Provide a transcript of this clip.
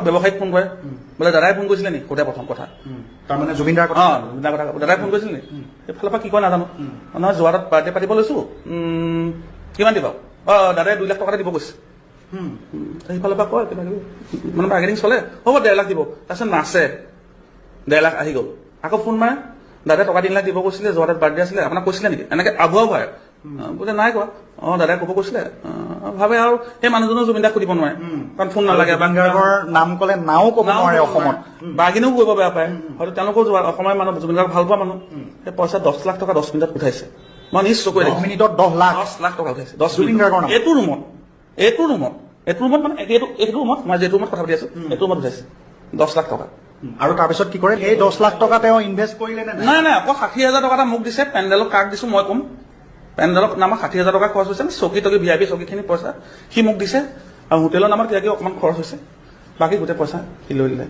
ব্যৱসায়িক ফোন কৰে বোলে দাদাই ফোন কৰিছিলে নি সোধে প্ৰথম কথা তাৰমানে জুবিনদাৰ কথা জুবিনদাৰ কথা দাদাই ফোন কৰিছিল নি সেইফালৰ পৰা কি কয় নাজানো নহয় যোৱা তাত বাৰ্থডে পাতিব লৈছো কিমান দিবা দাদাই 2 লাখ টকা দিব কৈছে সেইফালৰ পৰা কয় কিবা কিবি মানে মাৰ্কেটিং চলে হ'ব 1.5 লাখ দিব তাৰপিছত নাচে 1.5 লাখ আহি গ'ল আকৌ ফোন মাৰে দাদাই টকা 3 লাখ দিব কৈছিলে যোৱা তাত বাৰ্থডে আছিলে আপোনাক কৈছিলে নেকি এনেকে আগুৱাও হয় বোলে নাই কোৱা দাদাই ক'ব কৈছিলে ভাবে আৰু সেই মানুহজনেও জুবিনদাক সুধিব নোৱাৰে কাৰণ ফোন নালাগে জুবিনদাৰ নাম ক'লে নাও ক'ব নোৱাৰে অসমত বাগিনেও কৰিব বেয়া পায় হয়তো তেওঁলোকেও যোৱা অসমৰ মানুহ জুবিনদাক ভাল পোৱা মানুহ সেই পইচা 10 লাখ টকা 10 মিনিটত উঠাইছে মই নিজ চকুৰে 10 মিনিটত 10 লাখ টকা উঠাইছে 10 মিনিটৰ এইটো ৰুমত মানে এইটো ৰুমত মই যিটো ৰুমত কথা পাতি আছো এইটো ৰুমত উঠাইছে 10 লাখ টকা আৰু তাৰপিছত কি কৰে এই 10 লাখ টকা তেওঁ ইনভেষ্ট কৰিলে নে নাই আকৌ 60,000 টকা এটা মোক দিছে পেণ্ডেলক কাক দিছো মই ক'ম পেণ্ডেলক নামত 60,000 টকা খৰচ হৈছে চকী টকী VIP চকীখিনি পইচা সি মোক দিছে আৰু হোটেলৰ নামত কিবা কিবি অকণমান খৰচ হৈছে বাকী গোটেই পইচা সি লৈ দিলে